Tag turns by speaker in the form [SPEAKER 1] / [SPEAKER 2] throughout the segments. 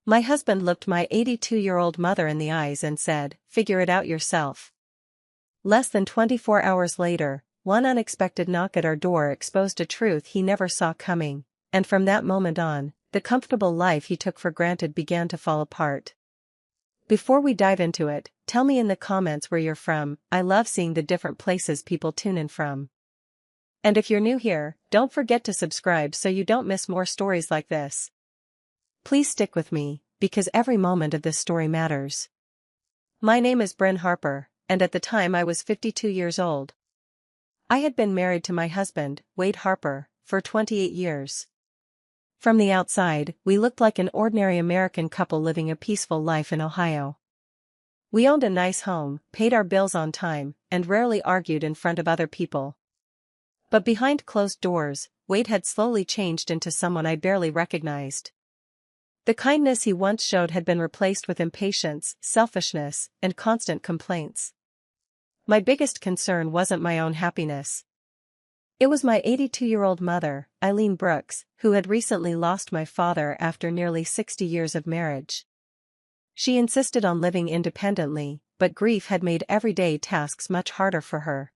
[SPEAKER 1] My husband looked my 82-year-old mother in the eyes and said, "Figure it out yourself." Less than 24 hours later, one unexpected knock at our door exposed a truth he never saw coming, and from that moment on, the comfortable life he took for granted began to fall apart. Before we dive into it, tell me in the comments where you're from. I love seeing the different places people tune in from. And if you're new here, don't forget to subscribe so you don't miss more stories like this. Please stick with me, because every moment of this story matters. My name is Bryn Harper, and at the time I was 52 years old. I had been married to my husband, Wade Harper, for 28 years. From the outside, we looked like an ordinary American couple living a peaceful life in Ohio. We owned a nice home, paid our bills on time, and rarely argued in front of other people. But behind closed doors, Wade had slowly changed into someone I barely recognized. The kindness he once showed had been replaced with impatience, selfishness, and constant complaints. My biggest concern wasn't my own happiness. It was my 82-year-old mother, Eileen Brooks, who had recently lost my father after nearly 60 years of marriage. She insisted on living independently, but grief had made everyday tasks much harder for her.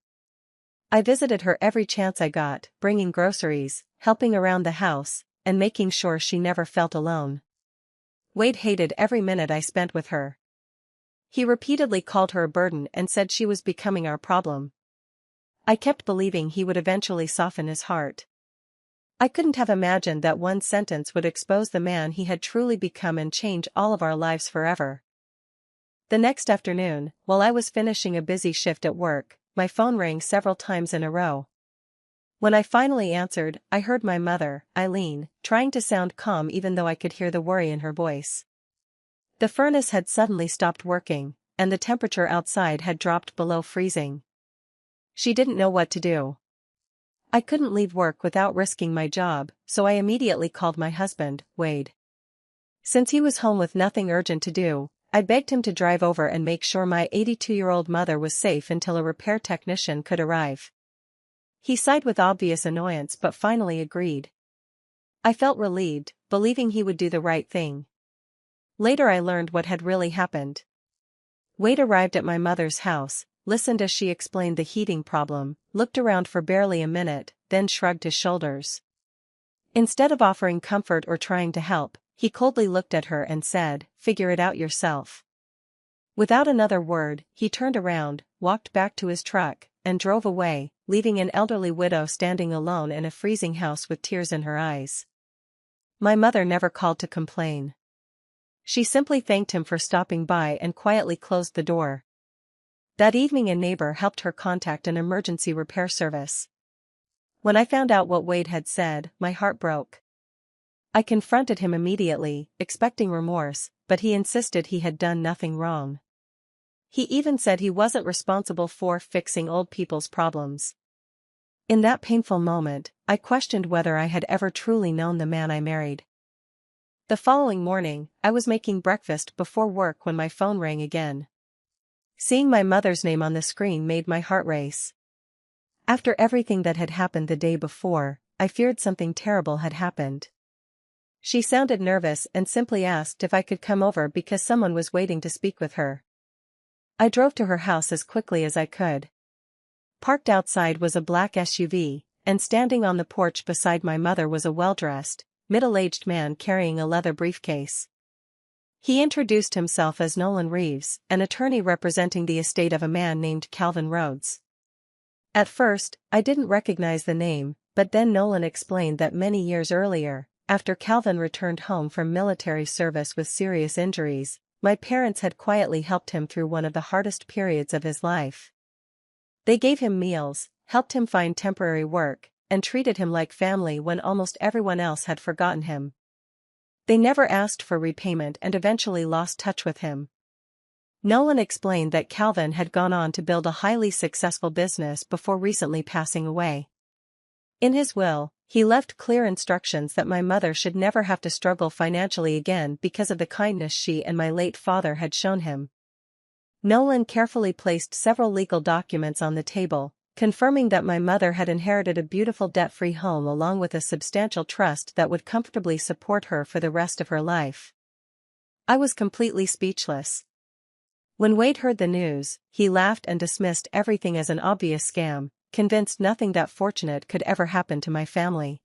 [SPEAKER 1] I visited her every chance I got, bringing groceries, helping around the house, and making sure she never felt alone. Wade hated every minute I spent with her. He repeatedly called her a burden and said she was becoming our problem. I kept believing he would eventually soften his heart. I couldn't have imagined that one sentence would expose the man he had truly become and change all of our lives forever. The next afternoon, while I was finishing a busy shift at work, my phone rang several times in a row. When I finally answered, I heard my mother, Eileen, trying to sound calm even though I could hear the worry in her voice. The furnace had suddenly stopped working, and the temperature outside had dropped below freezing. She didn't know what to do. I couldn't leave work without risking my job, so I immediately called my husband, Wade. Since he was home with nothing urgent to do, I begged him to drive over and make sure my 82-year-old mother was safe until a repair technician could arrive. He sighed with obvious annoyance but finally agreed. I felt relieved, believing he would do the right thing. Later I learned what had really happened. Wade arrived at my mother's house, listened as she explained the heating problem, looked around for barely a minute, then shrugged his shoulders. Instead of offering comfort or trying to help, he coldly looked at her and said, "Figure it out yourself." Without another word, he turned around, walked back to his truck, and drove away, leaving an elderly widow standing alone in a freezing house with tears in her eyes. My mother never called to complain. She simply thanked him for stopping by and quietly closed the door. That evening a neighbor helped her contact an emergency repair service. When I found out what Wade had said, my heart broke. I confronted him immediately, expecting remorse, but he insisted he had done nothing wrong. He even said he wasn't responsible for fixing old people's problems. In that painful moment, I questioned whether I had ever truly known the man I married. The following morning, I was making breakfast before work when my phone rang again. Seeing my mother's name on the screen made my heart race. After everything that had happened the day before, I feared something terrible had happened. She sounded nervous and simply asked if I could come over because someone was waiting to speak with her. I drove to her house as quickly as I could. Parked outside was a black SUV, and standing on the porch beside my mother was a well-dressed, middle-aged man carrying a leather briefcase. He introduced himself as Nolan Reeves, an attorney representing the estate of a man named Calvin Rhodes. At first, I didn't recognize the name, but then Nolan explained that many years earlier, after Calvin returned home from military service with serious injuries, my parents had quietly helped him through one of the hardest periods of his life. They gave him meals, helped him find temporary work, and treated him like family when almost everyone else had forgotten him. They never asked for repayment and eventually lost touch with him. Nolan explained that Calvin had gone on to build a highly successful business before recently passing away. In his will, he left clear instructions that my mother should never have to struggle financially again because of the kindness she and my late father had shown him. Nolan carefully placed several legal documents on the table, confirming that my mother had inherited a beautiful debt-free home along with a substantial trust that would comfortably support her for the rest of her life. I was completely speechless. When Wade heard the news, he laughed and dismissed everything as an obvious scam, convinced nothing that fortunate could ever happen to my family.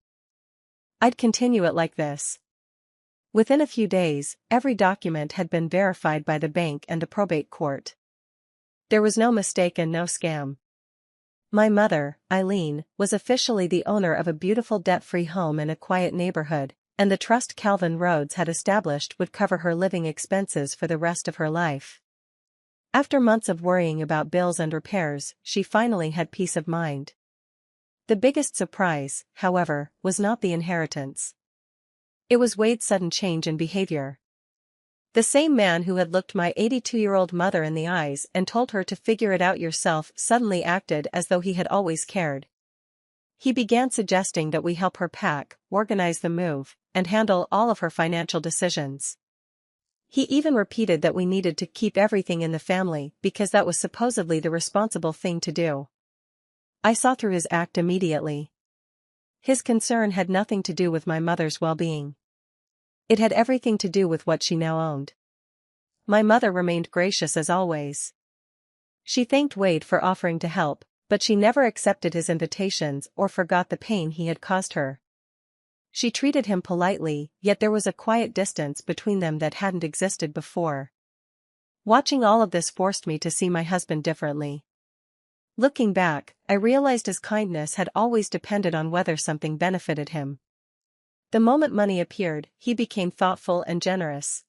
[SPEAKER 1] I'd continue it like this. Within a few days, every document had been verified by the bank and the probate court. There was no mistake and no scam. My mother, Eileen, was officially the owner of a beautiful debt-free home in a quiet neighborhood, and the trust Calvin Rhodes had established would cover her living expenses for the rest of her life. After months of worrying about bills and repairs, she finally had peace of mind. The biggest surprise, however, was not the inheritance. It was Wade's sudden change in behavior. The same man who had looked my 82-year-old mother in the eyes and told her to figure it out yourself suddenly acted as though he had always cared. He began suggesting that we help her pack, organize the move, and handle all of her financial decisions. He even repeated that we needed to keep everything in the family because that was supposedly the responsible thing to do. I saw through his act immediately. His concern had nothing to do with my mother's well-being. It had everything to do with what she now owned. My mother remained gracious as always. She thanked Wade for offering to help, but she never accepted his invitations or forgot the pain he had caused her. She treated him politely, yet there was a quiet distance between them that hadn't existed before. Watching all of this forced me to see my husband differently. Looking back, I realized his kindness had always depended on whether something benefited him. The moment money appeared, he became thoughtful and generous.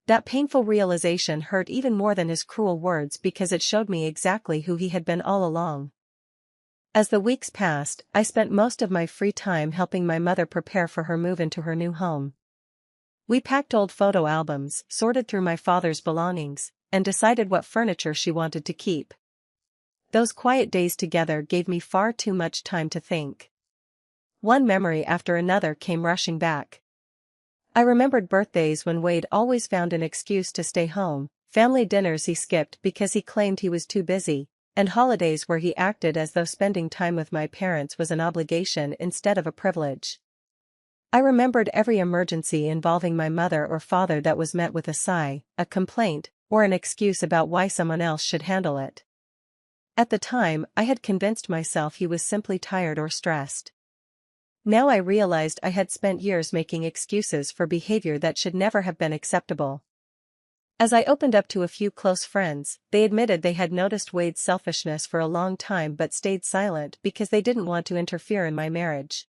[SPEAKER 1] That painful realization hurt even more than his cruel words because it showed me exactly who he had been all along. As the weeks passed, I spent most of my free time helping my mother prepare for her move into her new home. We packed old photo albums, sorted through my father's belongings, and decided what furniture she wanted to keep. Those quiet days together gave me far too much time to think. One memory after another came rushing back. I remembered birthdays when Wade always found an excuse to stay home, family dinners he skipped because he claimed he was too busy, and holidays where he acted as though spending time with my parents was an obligation instead of a privilege. I remembered every emergency involving my mother or father that was met with a sigh, a complaint, or an excuse about why someone else should handle it. At the time, I had convinced myself he was simply tired or stressed. Now I realized I had spent years making excuses for behavior that should never have been acceptable. As I opened up to a few close friends, they admitted they had noticed Wade's selfishness for a long time but stayed silent because they didn't want to interfere in my marriage.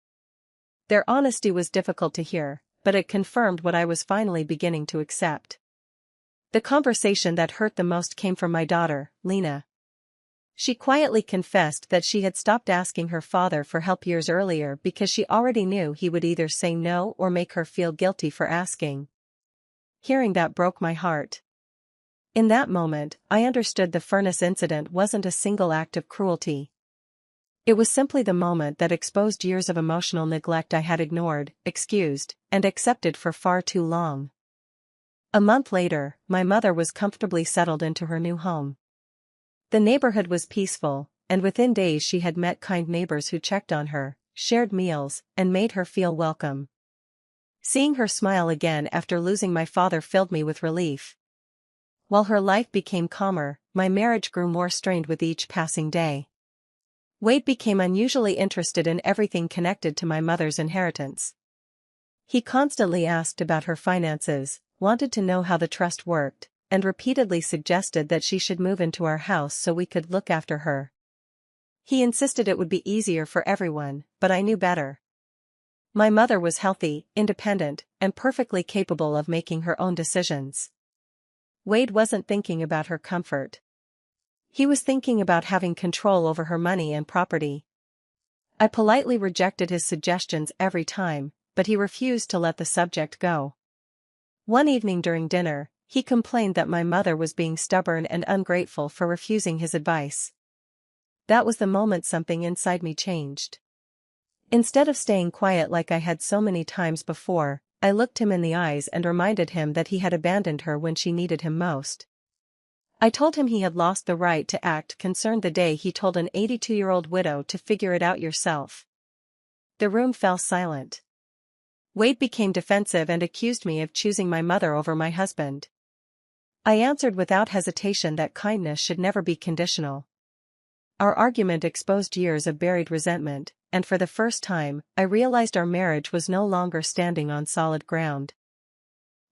[SPEAKER 1] Their honesty was difficult to hear, but it confirmed what I was finally beginning to accept. The conversation that hurt the most came from my daughter, Lena. She quietly confessed that she had stopped asking her father for help years earlier because she already knew he would either say no or make her feel guilty for asking. Hearing that broke my heart. In that moment, I understood the furnace incident wasn't a single act of cruelty. It was simply the moment that exposed years of emotional neglect I had ignored, excused, and accepted for far too long. A month later, my mother was comfortably settled into her new home. The neighborhood was peaceful, and within days she had met kind neighbors who checked on her, shared meals, and made her feel welcome. Seeing her smile again after losing my father filled me with relief. While her life became calmer, my marriage grew more strained with each passing day. Wade became unusually interested in everything connected to my mother's inheritance. He constantly asked about her finances, wanted to know how the trust worked, and repeatedly suggested that she should move into our house so we could look after her. He insisted it would be easier for everyone, but I knew better. My mother was healthy, independent, and perfectly capable of making her own decisions. Wade wasn't thinking about her comfort. He was thinking about having control over her money and property. I politely rejected his suggestions every time, but he refused to let the subject go. One evening during dinner, he complained that my mother was being stubborn and ungrateful for refusing his advice. That was the moment something inside me changed. Instead of staying quiet like I had so many times before, I looked him in the eyes and reminded him that he had abandoned her when she needed him most. I told him he had lost the right to act concerned the day he told an 82-year-old widow to figure it out yourself. The room fell silent. Wade became defensive and accused me of choosing my mother over my husband. I answered without hesitation that kindness should never be conditional. Our argument exposed years of buried resentment, and for the first time, I realized our marriage was no longer standing on solid ground.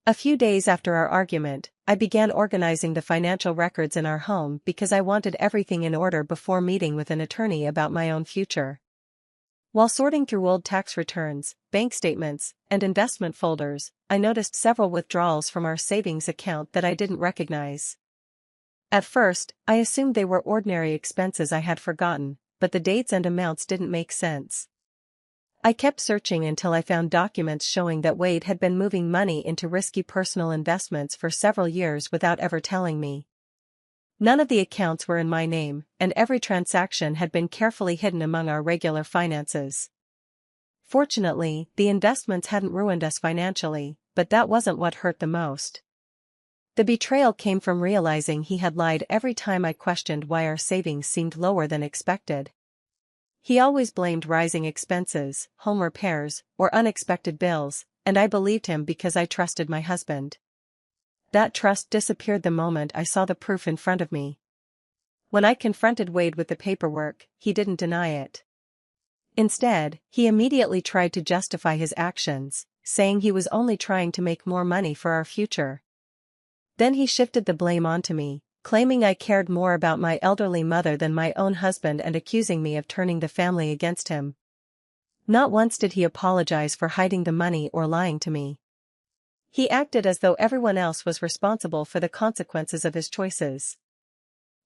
[SPEAKER 1] A few days after our argument, I began organizing the financial records in our home because I wanted everything in order before meeting with an attorney about my own future. While sorting through old tax returns, bank statements, and investment folders, I noticed several withdrawals from our savings account that I didn't recognize. At first, I assumed they were ordinary expenses I had forgotten, but the dates and amounts didn't make sense. I kept searching until I found documents showing that Wade had been moving money into risky personal investments for several years without ever telling me. None of the accounts were in my name, and every transaction had been carefully hidden among our regular finances. Fortunately, the investments hadn't ruined us financially, but that wasn't what hurt the most. The betrayal came from realizing he had lied every time I questioned why our savings seemed lower than expected. He always blamed rising expenses, home repairs, or unexpected bills, and I believed him because I trusted my husband. That trust disappeared the moment I saw the proof in front of me. When I confronted Wade with the paperwork, he didn't deny it. Instead, he immediately tried to justify his actions, saying he was only trying to make more money for our future. Then he shifted the blame onto me, claiming I cared more about my elderly mother than my own husband and accusing me of turning the family against him. Not once did he apologize for hiding the money or lying to me. He acted as though everyone else was responsible for the consequences of his choices.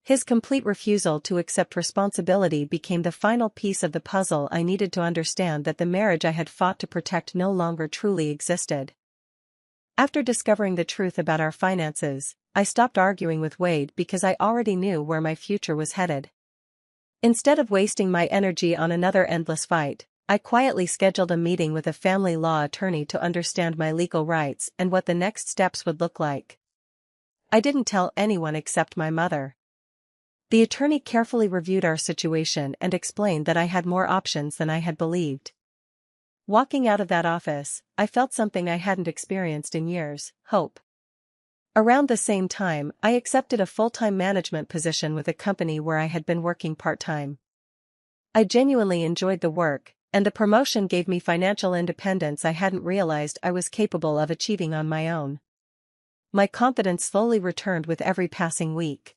[SPEAKER 1] His complete refusal to accept responsibility became the final piece of the puzzle I needed to understand that the marriage I had fought to protect no longer truly existed. After discovering the truth about our finances, I stopped arguing with Wade because I already knew where my future was headed. Instead of wasting my energy on another endless fight, I quietly scheduled a meeting with a family law attorney to understand my legal rights and what the next steps would look like. I didn't tell anyone except my mother. The attorney carefully reviewed our situation and explained that I had more options than I had believed. Walking out of that office, I felt something I hadn't experienced in years: hope. Around the same time, I accepted a full-time management position with a company where I had been working part-time. I genuinely enjoyed the work, and the promotion gave me financial independence I hadn't realized I was capable of achieving on my own. My confidence slowly returned with every passing week.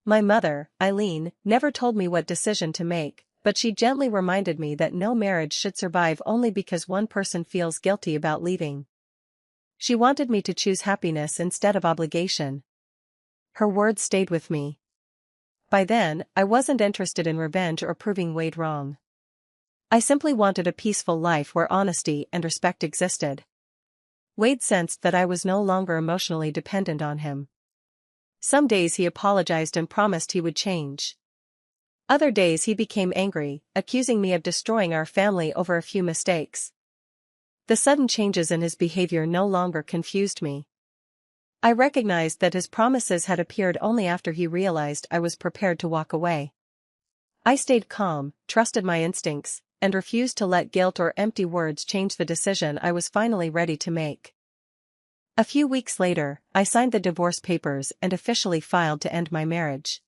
[SPEAKER 1] My mother, Eileen, never told me what decision to make, but she gently reminded me that no marriage should survive only because one person feels guilty about leaving. She wanted me to choose happiness instead of obligation. Her words stayed with me. By then, I wasn't interested in revenge or proving Wade wrong. I simply wanted a peaceful life where honesty and respect existed. Wade sensed that I was no longer emotionally dependent on him. Some days he apologized and promised he would change. Other days he became angry, accusing me of destroying our family over a few mistakes. The sudden changes in his behavior no longer confused me. I recognized that his promises had appeared only after he realized I was prepared to walk away. I stayed calm, trusted my instincts, and refused to let guilt or empty words change the decision I was finally ready to make. A few weeks later, I signed the divorce papers and officially filed to end my marriage.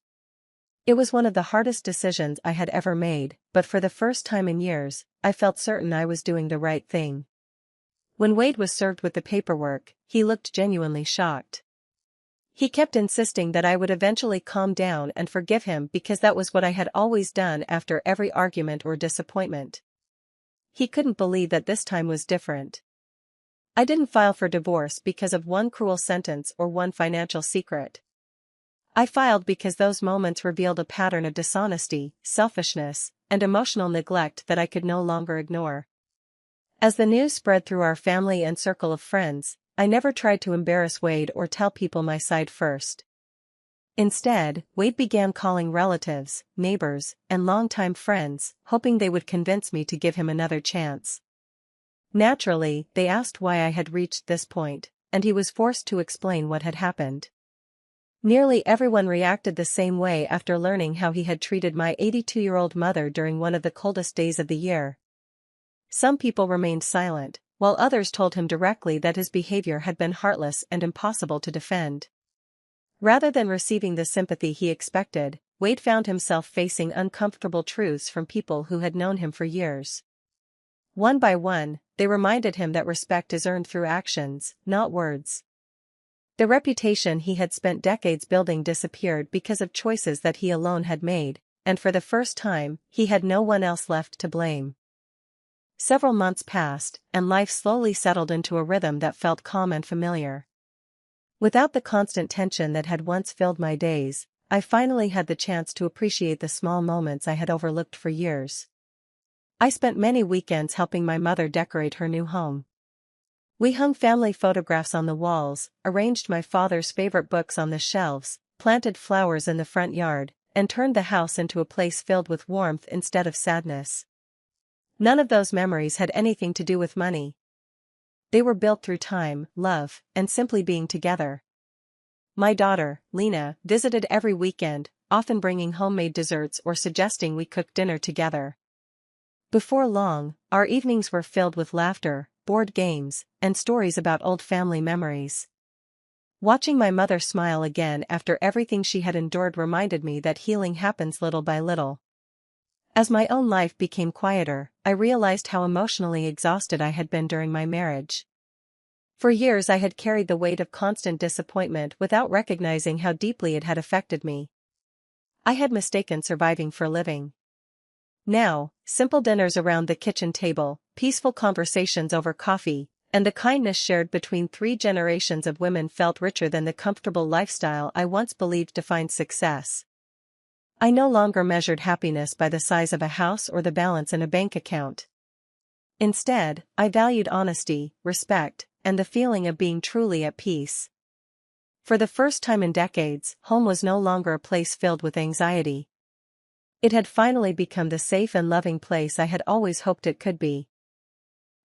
[SPEAKER 1] It was one of the hardest decisions I had ever made, but for the first time in years, I felt certain I was doing the right thing. When Wade was served with the paperwork, he looked genuinely shocked. He kept insisting that I would eventually calm down and forgive him because that was what I had always done after every argument or disappointment. He couldn't believe that this time was different. I didn't file for divorce because of one cruel sentence or one financial secret. I filed because those moments revealed a pattern of dishonesty, selfishness, and emotional neglect that I could no longer ignore. As the news spread through our family and circle of friends, I never tried to embarrass Wade or tell people my side first. Instead, Wade began calling relatives, neighbors, and longtime friends, hoping they would convince me to give him another chance. Naturally, they asked why I had reached this point, and he was forced to explain what had happened. Nearly everyone reacted the same way after learning how he had treated my 82-year-old mother during one of the coldest days of the year. Some people remained silent, while others told him directly that his behavior had been heartless and impossible to defend. Rather than receiving the sympathy he expected, Wade found himself facing uncomfortable truths from people who had known him for years. One by one, they reminded him that respect is earned through actions, not words. The reputation he had spent decades building disappeared because of choices that he alone had made, and for the first time, he had no one else left to blame. Several months passed, and life slowly settled into a rhythm that felt calm and familiar. Without the constant tension that had once filled my days, I finally had the chance to appreciate the small moments I had overlooked for years. I spent many weekends helping my mother decorate her new home. We hung family photographs on the walls, arranged my father's favorite books on the shelves, planted flowers in the front yard, and turned the house into a place filled with warmth instead of sadness. None of those memories had anything to do with money. They were built through time, love, and simply being together. My daughter, Lena, visited every weekend, often bringing homemade desserts or suggesting we cook dinner together. Before long, our evenings were filled with laughter, board games, and stories about old family memories. Watching my mother smile again after everything she had endured reminded me that healing happens little by little. As my own life became quieter, I realized how emotionally exhausted I had been during my marriage. For years I had carried the weight of constant disappointment without recognizing how deeply it had affected me. I had mistaken surviving for living. Now, simple dinners around the kitchen table, peaceful conversations over coffee, and the kindness shared between 3 generations of women felt richer than the comfortable lifestyle I once believed defined success. I no longer measured happiness by the size of a house or the balance in a bank account. Instead, I valued honesty, respect, and the feeling of being truly at peace. For the first time in decades, home was no longer a place filled with anxiety. It had finally become the safe and loving place I had always hoped it could be.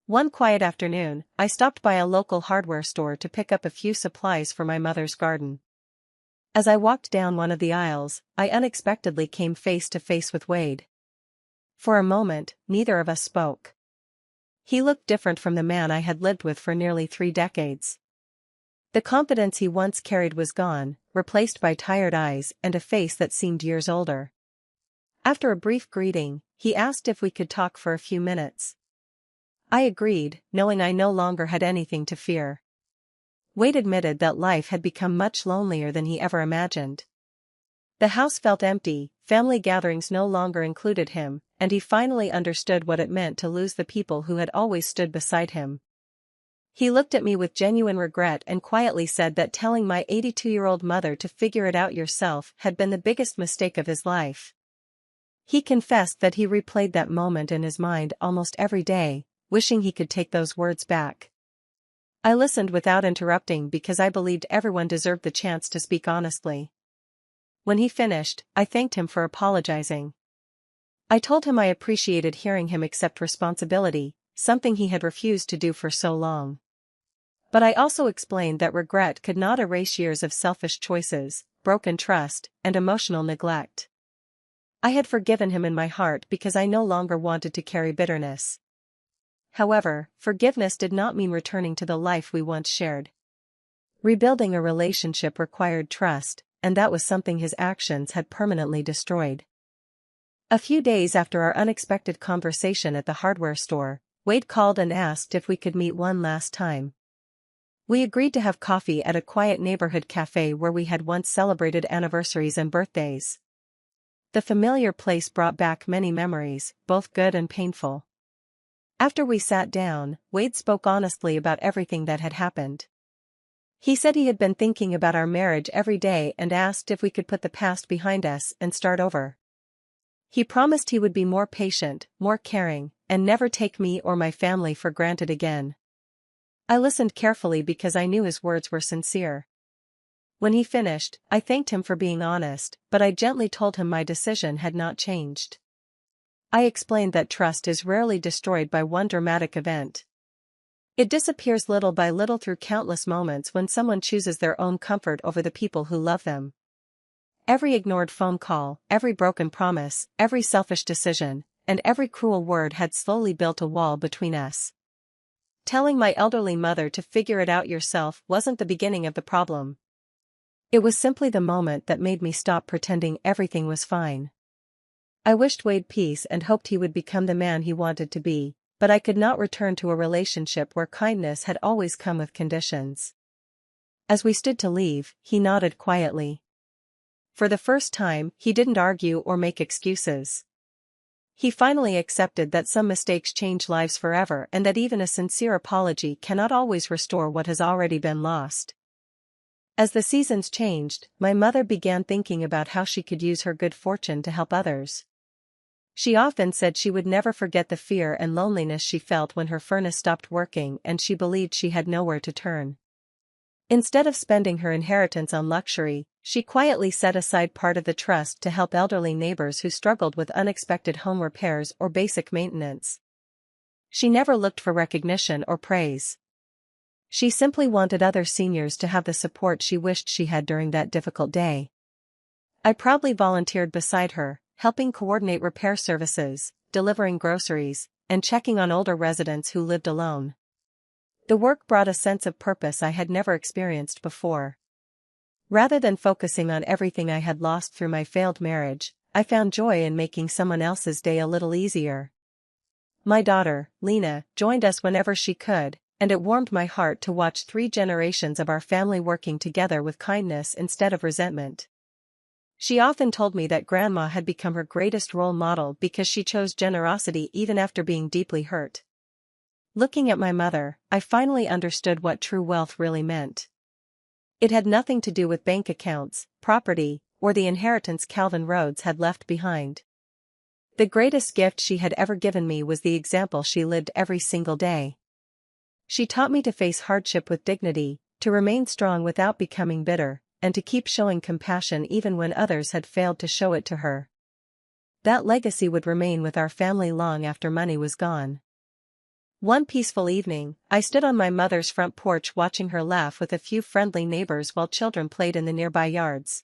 [SPEAKER 1] One quiet afternoon, I stopped by a local hardware store to pick up a few supplies for my mother's garden. As I walked down one of the aisles, I unexpectedly came face to face with Wade. For a moment, neither of us spoke. He looked different from the man I had lived with for nearly 3 decades. The confidence he once carried was gone, replaced by tired eyes and a face that seemed years older. After a brief greeting, he asked if we could talk for a few minutes. I agreed, knowing I no longer had anything to fear. Wade admitted that life had become much lonelier than he ever imagined. The house felt empty, family gatherings no longer included him, and he finally understood what it meant to lose the people who had always stood beside him. He looked at me with genuine regret and quietly said that telling my 82-year-old mother to figure it out yourself had been the biggest mistake of his life. He confessed that he replayed that moment in his mind almost every day, wishing he could take those words back. I listened without interrupting because I believed everyone deserved the chance to speak honestly. When he finished, I thanked him for apologizing. I told him I appreciated hearing him accept responsibility, something he had refused to do for so long. But I also explained that regret could not erase years of selfish choices, broken trust, and emotional neglect. I had forgiven him in my heart because I no longer wanted to carry bitterness. However, forgiveness did not mean returning to the life we once shared. Rebuilding a relationship required trust, and that was something his actions had permanently destroyed. A few days after our unexpected conversation at the hardware store, Wade called and asked if we could meet one last time. We agreed to have coffee at a quiet neighborhood cafe where we had once celebrated anniversaries and birthdays. The familiar place brought back many memories, both good and painful. After we sat down, Wade spoke honestly about everything that had happened. He said he had been thinking about our marriage every day and asked if we could put the past behind us and start over. He promised he would be more patient, more caring, and never take me or my family for granted again. I listened carefully because I knew his words were sincere. When he finished, I thanked him for being honest, but I gently told him my decision had not changed. I explained that trust is rarely destroyed by one dramatic event. It disappears little by little through countless moments when someone chooses their own comfort over the people who love them. Every ignored phone call, every broken promise, every selfish decision, and every cruel word had slowly built a wall between us. Telling my elderly mother to figure it out yourself wasn't the beginning of the problem. It was simply the moment that made me stop pretending everything was fine. I wished Wade peace and hoped he would become the man he wanted to be, but I could not return to a relationship where kindness had always come with conditions. As we stood to leave, he nodded quietly. For the first time, he didn't argue or make excuses. He finally accepted that some mistakes change lives forever and that even a sincere apology cannot always restore what has already been lost. As the seasons changed, my mother began thinking about how she could use her good fortune to help others. She often said she would never forget the fear and loneliness she felt when her furnace stopped working and she believed she had nowhere to turn. Instead of spending her inheritance on luxury, she quietly set aside part of the trust to help elderly neighbors who struggled with unexpected home repairs or basic maintenance. She never looked for recognition or praise. She simply wanted other seniors to have the support she wished she had during that difficult day. I proudly volunteered beside her, helping coordinate repair services, delivering groceries, and checking on older residents who lived alone. The work brought a sense of purpose I had never experienced before. Rather than focusing on everything I had lost through my failed marriage, I found joy in making someone else's day a little easier. My daughter, Lena, joined us whenever she could, and it warmed my heart to watch 3 generations of our family working together with kindness instead of resentment. She often told me that Grandma had become her greatest role model because she chose generosity even after being deeply hurt. Looking at my mother, I finally understood what true wealth really meant. It had nothing to do with bank accounts, property, or the inheritance Calvin Rhodes had left behind. The greatest gift she had ever given me was the example she lived every single day. She taught me to face hardship with dignity, to remain strong without becoming bitter, and to keep showing compassion even when others had failed to show it to her. That legacy would remain with our family long after money was gone. One peaceful evening, I stood on my mother's front porch watching her laugh with a few friendly neighbors while children played in the nearby yards.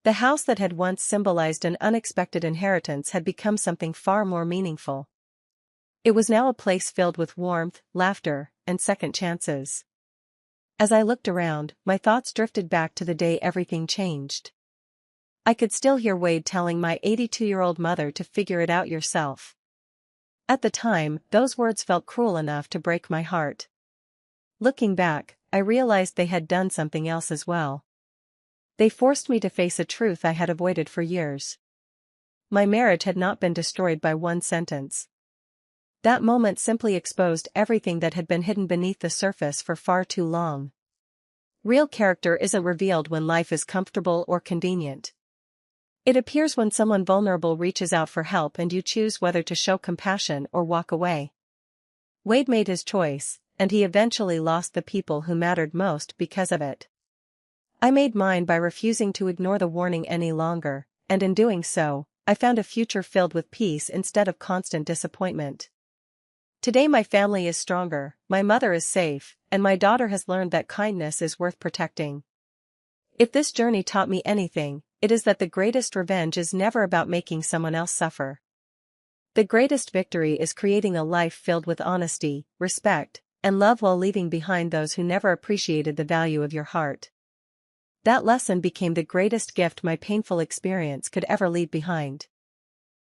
[SPEAKER 1] The house that had once symbolized an unexpected inheritance had become something far more meaningful. It was now a place filled with warmth, laughter, and second chances. As I looked around, my thoughts drifted back to the day everything changed. I could still hear Wade telling my 82-year-old mother to figure it out yourself. At the time, those words felt cruel enough to break my heart. Looking back, I realized they had done something else as well. They forced me to face a truth I had avoided for years. My marriage had not been destroyed by one sentence. That moment simply exposed everything that had been hidden beneath the surface for far too long. Real character isn't revealed when life is comfortable or convenient. It appears when someone vulnerable reaches out for help and you choose whether to show compassion or walk away. Wade made his choice, and he eventually lost the people who mattered most because of it. I made mine by refusing to ignore the warning any longer, and in doing so, I found a future filled with peace instead of constant disappointment. Today my family is stronger, my mother is safe, and my daughter has learned that kindness is worth protecting. If this journey taught me anything, it is that the greatest revenge is never about making someone else suffer. The greatest victory is creating a life filled with honesty, respect, and love while leaving behind those who never appreciated the value of your heart. That lesson became the greatest gift my painful experience could ever leave behind.